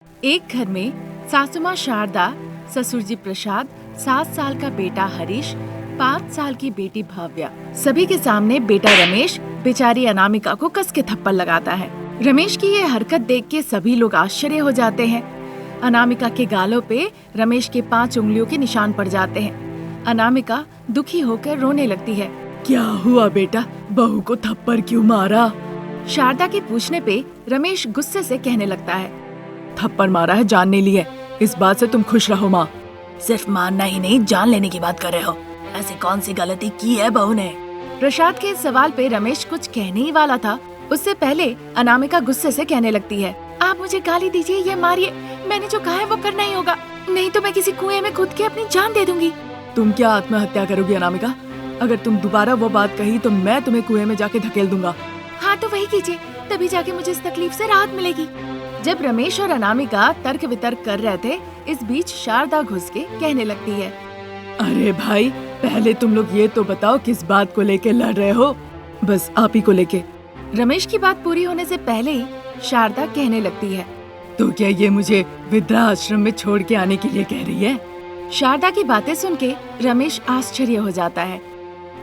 एक घर में सासू माँ शारदा, ससुर जी प्रसाद, 7 साल का बेटा हरीश, 5 साल की बेटी भव्या, सभी के सामने बेटा रमेश बेचारी अनामिका को कस के थप्पड़ लगाता है। रमेश की ये हरकत देख के सभी लोग आश्चर्य हो जाते हैं। अनामिका के गालों पे रमेश के 5 उंगलियों के निशान पड़ जाते हैं। अनामिका दुखी होकर रोने लगती है। क्या हुआ बेटा, बहू को थप्पड़ क्यों मारा? शारदा के पूछने पे रमेश गुस्से से कहने लगता है, थप्पड़ मारा है जानने लिए, इस बात से तुम खुश रहो माँ। सिर्फ मानना ही नहीं, जान लेने की बात कर रहे हो। ऐसी कौन सी गलती की है बहू ने? प्रसाद के इस सवाल पे रमेश कुछ कहने ही वाला था, उससे पहले अनामिका गुस्से से कहने लगती है, आप मुझे गाली दीजिए या मारिए, मैंने जो कहा है वो करना ही होगा, नहीं तो मैं किसी कुएं में कूद के अपनी जान दे दूंगी। तुम क्या आत्महत्या करोगी अनामिका? अगर तुम दोबारा वो बात कही तो मैं तुम्हें कुएं में जाके धकेल दूंगा। हाँ तो वही कीजिए, तभी जाके मुझे इस तकलीफ से राहत मिलेगी। जब रमेश और अनामिका तर्क वितर्क कर रहे थे, इस बीच शारदा घुस के कहने लगती है, अरे भाई, पहले तुम लोग ये तो बताओ किस बात को लेके लड़ रहे हो? बस आप ही को लेके। रमेश की बात पूरी होने से पहले ही शारदा कहने लगती है, तो क्या ये मुझे वृद्धाश्रम में छोड़ के आने के लिए कह रही है? शारदा की बातें सुन के रमेश आश्चर्य हो जाता है।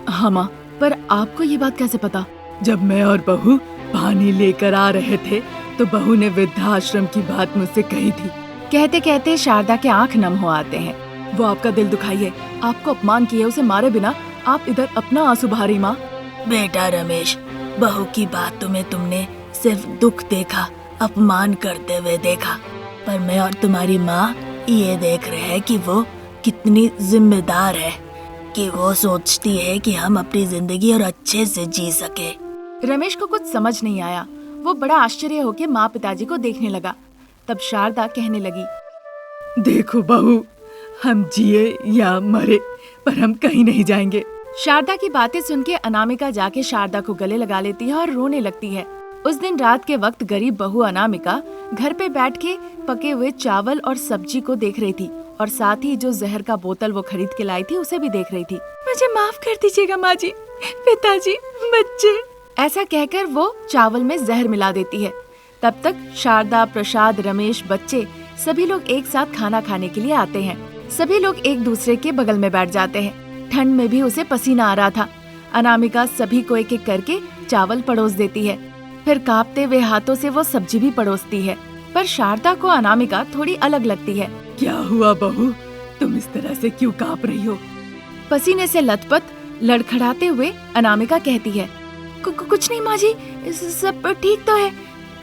हाँ माँ, पर आपको ये बात कैसे पता? जब मैं और बहू पानी लेकर आ रहे थे तो बहू ने वृद्धाश्रम की बात मुझसे कही थी। कहते कहते शारदा के आंख नम हो आते हैं। वो आपका दिल दुखाइए, आपको अपमान किए उसे मारे बिना आप इधर अपना आंसू बहा रही माँ। बेटा रमेश, बहू की बात तुम्हें तुमने सिर्फ दुख देखा, अपमान करते हुए देखा, पर मैं और तुम्हारी माँ ये देख रहे हैं कि वो कितनी जिम्मेदार है, कि वो सोचती है कि हम अपनी जिंदगी और अच्छे से जी सके। रमेश को कुछ समझ नहीं आया, वो बड़ा आश्चर्य होकर माँ पिताजी को देखने लगा। तब शारदा कहने लगी, देखो बहू, हम जिए या मरे पर हम कहीं नहीं जाएंगे। शारदा की बातें सुन के अनामिका जाके शारदा को गले लगा लेती है और रोने लगती है। उस दिन रात के वक्त गरीब बहू अनामिका घर पे बैठ के पके हुए चावल और सब्जी को देख रही थी और साथ ही जो जहर का बोतल वो खरीद के लाई थी उसे भी देख रही थी। मुझे माफ कर दीजिएगा माँ जी, पिताजी, बच्चे, ऐसा कहकर वो चावल में जहर मिला देती है। तब तक शारदा, प्रसाद, रमेश, बच्चे सभी लोग एक साथ खाना खाने के लिए आते हैं। सभी लोग एक दूसरे के बगल में बैठ जाते हैं। ठंड में भी उसे पसीना आ रहा था। अनामिका सभी को एक एक करके चावल परोस देती है, फिर कांपते हुए हाथों से वो सब्जी भी परोसती है। पर शारदा को अनामिका थोड़ी अलग लगती है। क्या हुआ बहू, तुम इस तरह से क्यों कांप रही हो? पसीने से लथपथ लड़खड़ाते हुए अनामिका कहती है, कुछ नहीं माँ जी, सब ठीक तो है,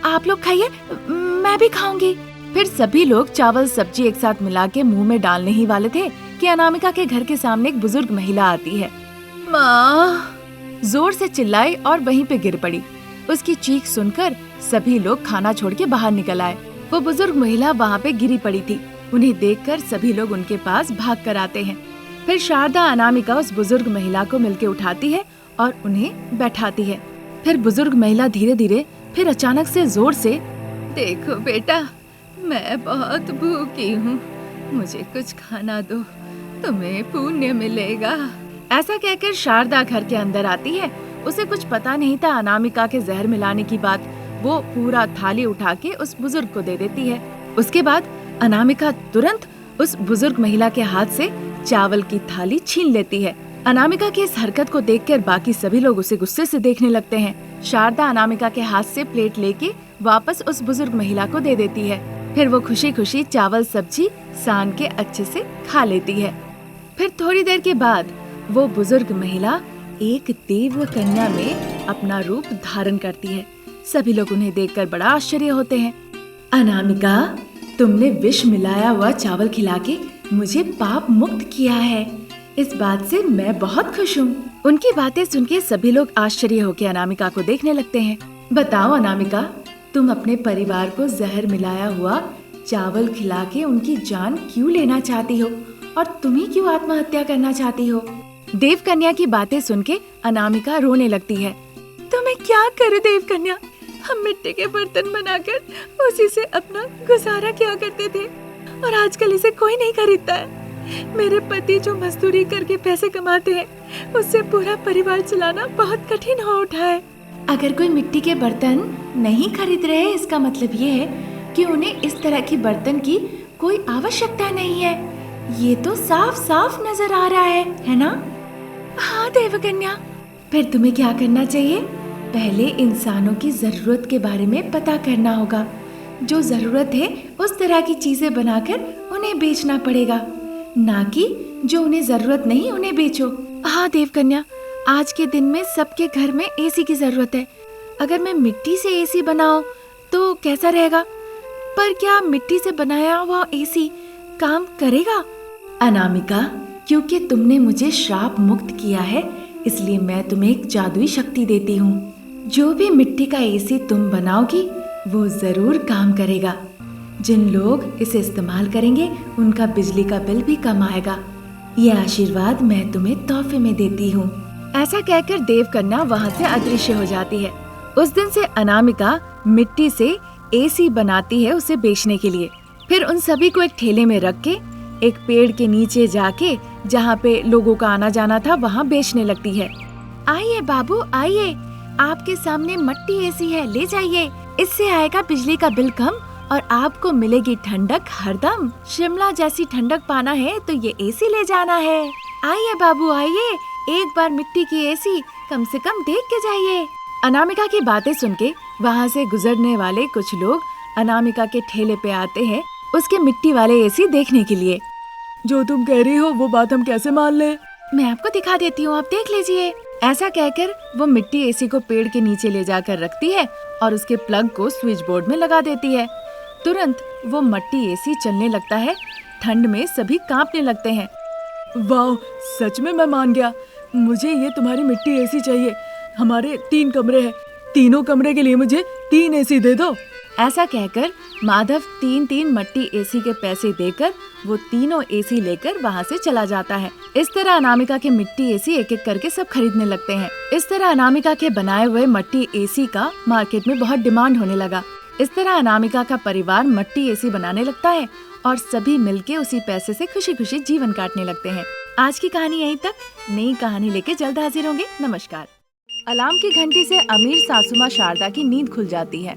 आप लोग खाइए, मैं भी खाऊंगी। फिर सभी लोग चावल सब्जी एक साथ मिला के मुँह में डालने ही वाले थे कि अनामिका के घर के सामने एक बुजुर्ग महिला आती है। माँ, जोर से चिल्लाई और वहीं पे गिर पड़ी। उसकी चीख सुनकर सभी लोग खाना छोड़ के बाहर निकल आए। वो बुजुर्ग महिला वहाँ पे गिरी पड़ी थी। उन्हें देखकर सभी लोग उनके पास भाग कर आते हैं। फिर शारदा अनामिका उस बुजुर्ग महिला को मिलके उठाती है और उन्हें बैठाती है। फिर बुजुर्ग महिला धीरे धीरे फिर अचानक से जोर से, देखो बेटा, मैं बहुत भूखी हूँ, मुझे कुछ खाना दो, तुम्हें पुण्य मिलेगा। ऐसा कहकर शारदा घर के अंदर आती है। उसे कुछ पता नहीं था अनामिका के जहर मिलाने की बात। वो पूरा थाली उठा के उस बुजुर्ग को दे देती है। उसके बाद अनामिका तुरंत उस बुजुर्ग महिला के हाथ से चावल की थाली छीन लेती है। अनामिका की इस हरकत को देखकर बाकी सभी लोग उसे गुस्से से देखने लगते हैं। शारदा अनामिका के हाथ से प्लेट लेके वापस उस बुजुर्ग महिला को दे देती है। फिर वो खुशी खुशी चावल सब्जी सान के अच्छे से खा लेती है। फिर थोड़ी देर के बाद वो बुजुर्ग महिला एक देव कन्या में अपना रूप धारण करती है। सभी लोग उन्हें देखकर बड़ा आश्चर्य होते हैं। अनामिका, तुमने विष मिलाया हुआ चावल खिला के मुझे पाप मुक्त किया है, इस बात से मैं बहुत खुश हूँ। उनकी बातें सुन के सभी लोग आश्चर्य होकर अनामिका को देखने लगते हैं। बताओ अनामिका, तुम अपने परिवार को जहर मिलाया हुआ चावल खिला के उनकी जान क्यों लेना चाहती हो और तुम ही क्यों आत्महत्या करना चाहती हो? देव कन्या की बातें सुन के अनामिका रोने लगती है। तो मैं क्या करूं देव कन्या, हम मिट्टी के बर्तन बनाकर उसी से अपना गुजारा किया करते थे और आजकल इसे कोई नहीं खरीदता है। मेरे पति जो मजदूरी करके पैसे कमाते हैं, उससे पूरा परिवार चलाना बहुत कठिन हो उठा है। अगर कोई मिट्टी के बर्तन नहीं खरीद रहे, इसका मतलब ये है कि उन्हें इस तरह की बर्तन की कोई आवश्यकता नहीं है। ये तो साफ साफ नजर आ रहा है ना? हाँ देवकन्या, फिर तुम्हें क्या करना चाहिए? पहले इंसानों की जरूरत के बारे में पता करना होगा। जो जरूरत है उस तरह की चीजें बनाकर उन्हें बेचना पड़ेगा, ना कि जो उन्हें जरूरत नहीं उन्हें बेचो। हाँ देवकन्या, आज के दिन में सबके घर में एसी की जरूरत है। अगर मैं मिट्टी से एसी बनाऊं तो कैसा रहेगा? पर क्या मिट्टी से बनाया हुआ एसी काम करेगा? अनामिका, क्योंकि तुमने मुझे श्राप मुक्त किया है, इसलिए मैं तुम्हें एक जादुई शक्ति देती हूँ। जो भी मिट्टी का एसी तुम बनाओगी वो जरूर काम करेगा। जिन लोग इसे इस्तेमाल करेंगे उनका बिजली का बिल भी कम आएगा। ये आशीर्वाद मैं तुम्हें तोहफे में देती हूँ। ऐसा कहकर देवकन्या वहाँ से अदृश्य हो जाती है। उस दिन से अनामिका मिट्टी से एसी बनाती है उसे बेचने के लिए। फिर उन सभी को एक ठेले में रख के एक पेड़ के नीचे जाके, जहाँ पे लोगों का आना जाना था, वहाँ बेचने लगती है। आइए बाबू आइए, आपके सामने मट्टी एसी है, ले जाइए। इससे आएगा बिजली का बिल कम और आपको मिलेगी ठंडक हरदम। शिमला जैसी ठंडक पाना है तो ये एसी ले जाना है। आइए बाबू आइए, एक बार मिट्टी की एसी कम से कम देख के जाइए। अनामिका की बातें सुन के वहाँ से गुजरने वाले कुछ लोग अनामिका के ठेले पे आते हैं उसके मिट्टी वाले एसी देखने के लिए। जो तुम कह रही हो वो बात हम कैसे मान ले? मैं आपको दिखा देती हूँ, आप देख लीजिए। ऐसा कहकर वो मिट्टी एसी को पेड़ के नीचे ले जाकर रखती है और उसके प्लग को स्विच बोर्ड में लगा देती है। तुरंत वो मट्टी एसी चलने लगता है। ठंड में सभी कांपने लगते हैं। वाह, सच में मैं मान गया। मुझे ये तुम्हारी मिट्टी एसी चाहिए। हमारे 3 कमरे हैं, तीनों कमरे के लिए मुझे 3 एसी दे दो। ऐसा कहकर माधव 3-3 मट्टी एसी के पैसे देकर वो तीनों एसी लेकर वहाँ से चला जाता है। इस तरह अनामिका के मिट्टी एसी एक एक करके सब खरीदने लगते हैं। इस तरह अनामिका के बनाए हुए मट्टी एसी का मार्केट में बहुत डिमांड होने लगा। इस तरह अनामिका का परिवार मट्टी एसी बनाने लगता है और सभी मिलके उसी पैसे से खुशी खुशी जीवन काटने लगते हैं। आज की कहानी यहीं तक। नई कहानी लेके जल्द हाजिर होंगे। नमस्कार। अलार्म की घंटी से अमीर सासुमा शारदा की नींद खुल जाती है।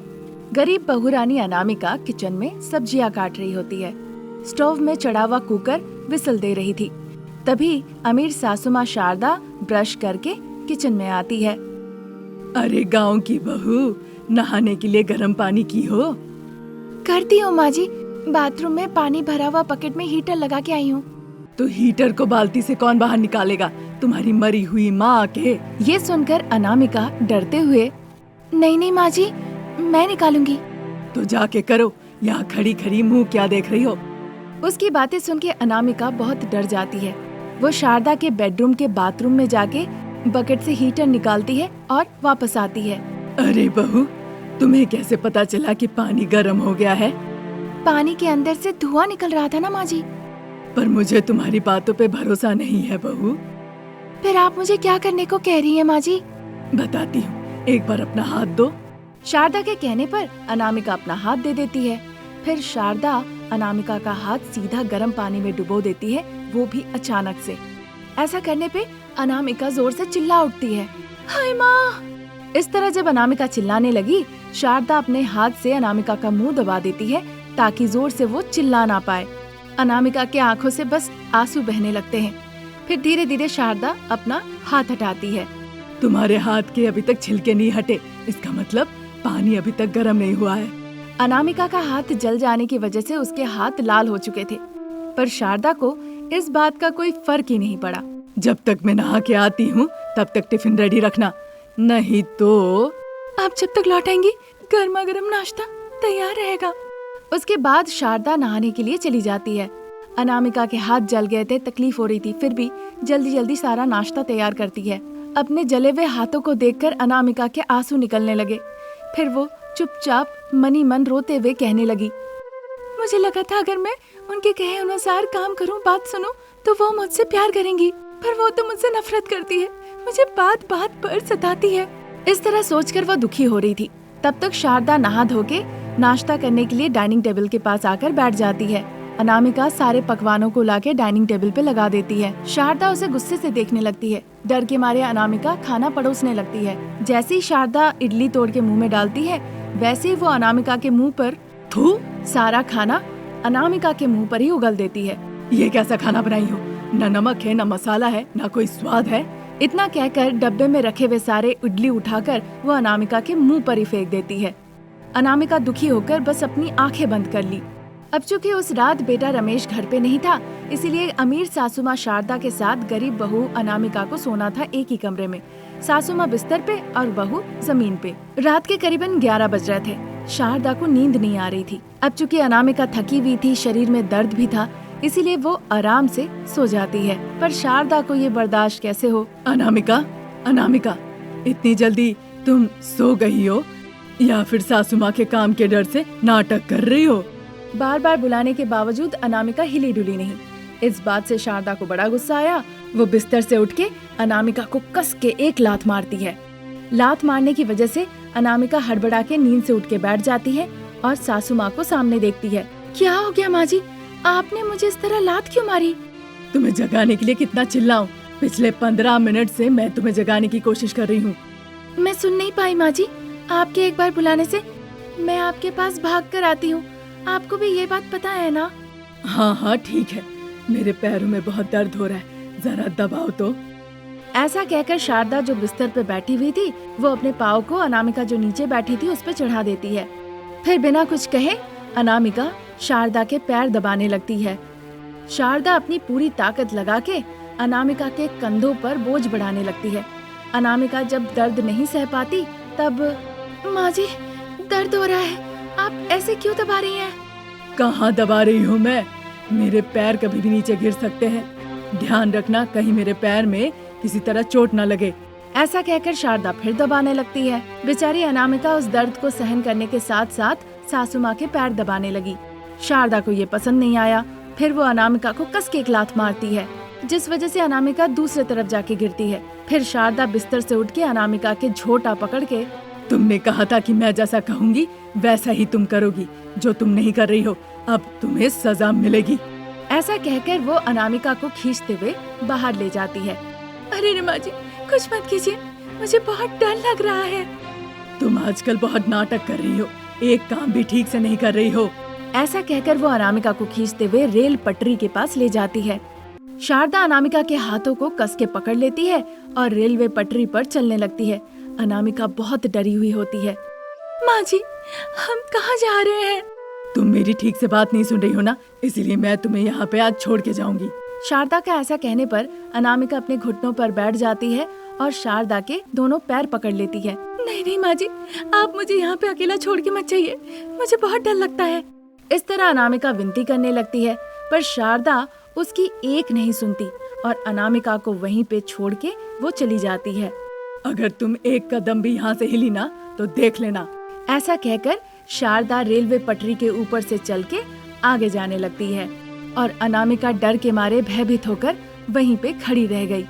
गरीब बहुरानी अनामिका किचन में सब्जियां काट रही होती है। स्टोव में चढ़ा हुआ कुकर विसल दे रही थी। तभी अमीर सासुमा शारदा ब्रश करके किचन में आती है। अरे गांव की बहू, नहाने के लिए गर्म पानी की हो? करती हूँ माँ जी, बाथरूम में पानी भरा हुआ बकेट में हीटर लगा के आई हूँ। तो हीटर को बाल्टी से कौन बाहर निकालेगा? तुम्हारी मरी हुई माँ के। ये सुनकर अनामिका डरते हुए, नहीं नहीं माँ जी, मैं निकालूंगी। तो जाके करो, यहाँ खड़ी खड़ी मुंह क्या देख रही हो? उसकी बातें सुन के अनामिका बहुत डर जाती है। वो शारदा के बेडरूम के बाथरूम में जाके बकेट से हीटर निकालती है और वापस आती है। अरे बहू, तुम्हें कैसे पता चला कि पानी गर्म हो गया है? पानी के अंदर से धुआं निकल रहा था ना माँ जी। पर मुझे तुम्हारी बातों पे भरोसा नहीं है बहू। फिर आप मुझे क्या करने को कह रही हैं माँ जी? बताती हूँ, एक बार अपना हाथ दो। शारदा के कहने पर अनामिका अपना हाथ दे देती है। फिर शारदा अनामिका का हाथ सीधा गर्म पानी में डुबो देती है, वो भी अचानक से। ऐसा करने पे अनामिका जोर से चिल्ला उठती है, हाय माँ। इस तरह जब अनामिका चिल्लाने लगी, शारदा अपने हाथ से अनामिका का मुंह दबा देती है ताकि जोर से वो चिल्ला ना पाए। अनामिका के आंखों से बस आंसू बहने लगते हैं। फिर धीरे धीरे शारदा अपना हाथ हटाती है। तुम्हारे हाथ के अभी तक छिलके नहीं हटे, इसका मतलब पानी अभी तक गर्म नहीं हुआ है। अनामिका का हाथ जल जाने की वजह से उसके हाथ लाल हो चुके थे, पर शारदा को इस बात का कोई फर्क ही नहीं पड़ा। जब तक मैं नहा के आती हूँ तब तक टिफिन रेडी रखना, नहीं तो। आप जब तक लौट आएंगी गर्मा गर्म नाश्ता तैयार रहेगा। उसके बाद शारदा नहाने के लिए चली जाती है। अनामिका के हाथ जल गए थे, तकलीफ हो रही थी, फिर भी जल्दी जल्दी सारा नाश्ता तैयार करती है। अपने जले हुए हाथों को देखकर अनामिका के आंसू निकलने लगे। फिर वो चुपचाप मनी मन रोते हुए कहने लगी, मुझे लगा था अगर मैं उनके कहे अनुसार काम करूं, बात सुनूं, तो वो मुझसे प्यार करेंगी, पर वो तो मुझसे नफरत करती है, मुझे बात बात पर सताती है। इस तरह सोचकर वो दुखी हो रही थी। तब तक शारदा नहा धो के नाश्ता करने के लिए डाइनिंग टेबल के पास आकर बैठ जाती है। अनामिका सारे पकवानों को लाके डाइनिंग टेबल पे लगा देती है। शारदा उसे गुस्से से देखने लगती है। डर के मारे अनामिका खाना परोसने लगती है। जैसे ही शारदा इडली तोड़ के मुंह में डालती है, वैसे ही वो अनामिका के मुंह पर थू सारा खाना अनामिका के मुंह पर ही उगल देती है। ये कैसा खाना बनाई हो, न नमक है, न मसाला है, न कोई स्वाद है। इतना कहकर डब्बे में रखे हुए सारे इडली उठाकर वो अनामिका के मुंह पर ही फेंक देती है। अनामिका दुखी होकर बस अपनी आंखें बंद कर ली। अब चूंकि उस रात बेटा रमेश घर पे नहीं था, इसीलिए अमीर सासू माँ शारदा के साथ गरीब बहू अनामिका को सोना था एक ही कमरे में। सासू माँ बिस्तर पे और बहू जमीन पे। रात के करीबन 11 बज रहे थे। शारदा को नींद नहीं आ रही थी। अब चूंकि अनामिका थकी हुई थी, शरीर में दर्द भी था, इसीलिए वो आराम से सो जाती है। पर शारदा को ये बर्दाश्त कैसे हो। अनामिका, अनामिका, इतनी जल्दी तुम सो गई हो या फिर सासू माँ के काम के डर से नाटक कर रही हो। बार बार बुलाने के बावजूद अनामिका हिली डुली नहीं। इस बात से शारदा को बड़ा गुस्सा आया। वो बिस्तर से उठ के अनामिका को कस के एक लात मारती है। लात मारने की वजह से अनामिका हड़बड़ा के नींद से उठ के बैठ जाती है और सासू माँ को सामने देखती है। क्या हो गया माँ जी, आपने मुझे इस तरह लात क्यों मारी? तुम्हें जगाने के लिए कितना चिल्लाऊं? पिछले 15 मिनट से मैं तुम्हें जगाने की कोशिश कर रही हूँ। मैं सुन नहीं पाई माँ जी, आपके एक बार बुलाने से मैं आपके पास भाग कर आती हूँ। आपको भी ये बात पता है ना? हाँ हाँ ठीक है, मेरे पैरों में बहुत दर्द हो रहा है, जरा दबाओ तो। ऐसा कहकर शारदा जो बिस्तर पे बैठी हुई थी, वो अपने पाँव को अनामिका जो नीचे बैठी थी उस पे चढ़ा देती है। फिर बिना कुछ कहे अनामिका शारदा के पैर दबाने लगती है। शारदा अपनी पूरी ताकत लगा के अनामिका के कंधों पर बोझ बढ़ाने लगती है। अनामिका जब दर्द नहीं सह पाती तब, माँ जी दर्द हो रहा है, आप ऐसे क्यों दबा रही हैं? कहाँ दबा रही हूँ मैं? मेरे पैर कभी भी नीचे गिर सकते हैं, ध्यान रखना कहीं मेरे पैर में किसी तरह चोट न लगे। ऐसा कहकर शारदा फिर दबाने लगती है। बेचारी अनामिका उस दर्द को सहन करने के साथ साथ सासू माँ के पैर दबाने लगी। शारदा को ये पसंद नहीं आया। फिर वो अनामिका को कस के एक लात मारती है, जिस वजह से अनामिका दूसरी तरफ जाके गिरती है। फिर शारदा बिस्तर से उठ के अनामिका के झोटा पकड़ के, तुमने कहा था कि मैं जैसा कहूँगी वैसा ही तुम करोगी, जो तुम नहीं कर रही हो, अब तुम्हें सजा मिलेगी। ऐसा कहकर वो अनामिका को खींचते हुए बाहर ले जाती है। अरे रे माँ जी, कुछ मत कीजिए, मुझे बहुत डर लग रहा है। तुम आजकल बहुत नाटक कर रही हो, एक काम भी ठीक से नहीं कर रही हो। ऐसा कहकर वो अनामिका को खींचते हुए रेल पटरी के पास ले जाती है। शारदा अनामिका के हाथों को कस के पकड़ लेती है और रेलवे पटरी पर चलने लगती है। अनामिका बहुत डरी हुई होती है। माँ जी, हम कहाँ जा रहे हैं? तुम मेरी ठीक से बात नहीं सुन रही हो ना, इसीलिए मैं तुम्हें यहाँ पे आज छोड़ के जाऊंगी। शारदा का ऐसा कहने पर अनामिका अपने घुटनों पर बैठ जाती है और शारदा के दोनों पैर पकड़ लेती है। नहीं नहीं माँ जी, आप मुझे यहाँ पे अकेला छोड़ के मत जाइए, मुझे बहुत डर लगता है। इस तरह अनामिका विनती करने लगती है, पर शारदा उसकी एक नहीं सुनती और अनामिका को वहीं पे छोड़ के वो चली जाती है। अगर तुम एक कदम भी यहाँ से हिली ना तो देख लेना। ऐसा कहकर शारदा रेलवे पटरी के ऊपर से चल के आगे जाने लगती है और अनामिका डर के मारे भयभीत होकर वहीं पे खड़ी रह गई।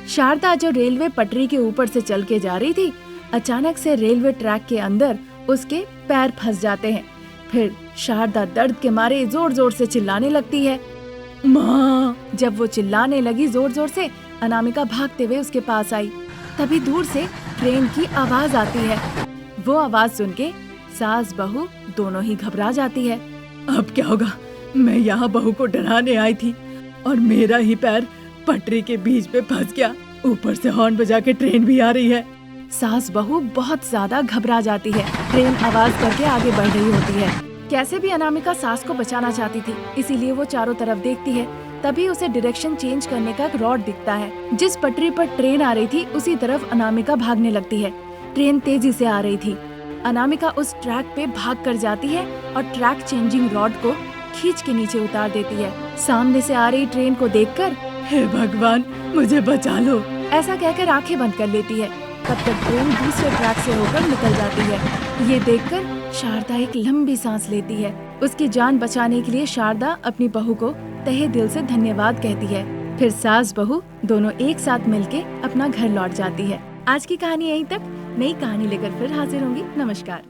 शारदा जो रेलवे पटरी के ऊपर से चल के जा रही थी, अचानक से रेलवे ट्रैक के अंदर उसके पैर फंस जाते हैं। फिर शारदा दर्द के मारे जोर जोर से चिल्लाने लगती है। माँ! जब वो चिल्लाने लगी जोर जोर से, अनामिका भागते हुए उसके पास आई। तभी दूर से ट्रेन की आवाज आती है। वो आवाज सुन के सास बहू दोनों ही घबरा जाती है। अब क्या होगा? मैं यहाँ बहू को डराने आई थी और मेरा ही पैर पटरी के बीच में फंस गया। ऊपर से हॉर्न बजा के ट्रेन भी आ रही है। सास बहू बहुत ज्यादा घबरा जाती है। ट्रेन आवाज करके आगे बढ़ रही होती है। कैसे भी अनामिका सास को बचाना चाहती थी, इसीलिए वो चारों तरफ देखती है। तभी उसे डायरेक्शन चेंज करने का एक रॉड दिखता है। जिस पटरी पर ट्रेन आ रही थी उसी तरफ अनामिका भागने लगती है। ट्रेन तेजी से आ रही थी। अनामिका उस ट्रैक पे भाग कर जाती है और ट्रैक चेंजिंग रॉड को खींच के नीचे उतार देती है। सामने से आ रही ट्रेन को देखकर, हे भगवान मुझे बचा लो, ऐसा कहकर आंखें बंद कर लेती है। तब तक ट्रेन दूसरे ट्रैक से होकर निकल जाती है। ये देखकर शारदा एक लंबी सांस लेती है। उसकी जान बचाने के लिए शारदा अपनी बहू को तहे दिल से धन्यवाद कहती है। फिर सास बहू दोनों एक साथ मिलके अपना घर लौट जाती है। आज की कहानी यहीं तक। नई कहानी लेकर फिर हाजिर होंगी। नमस्कार।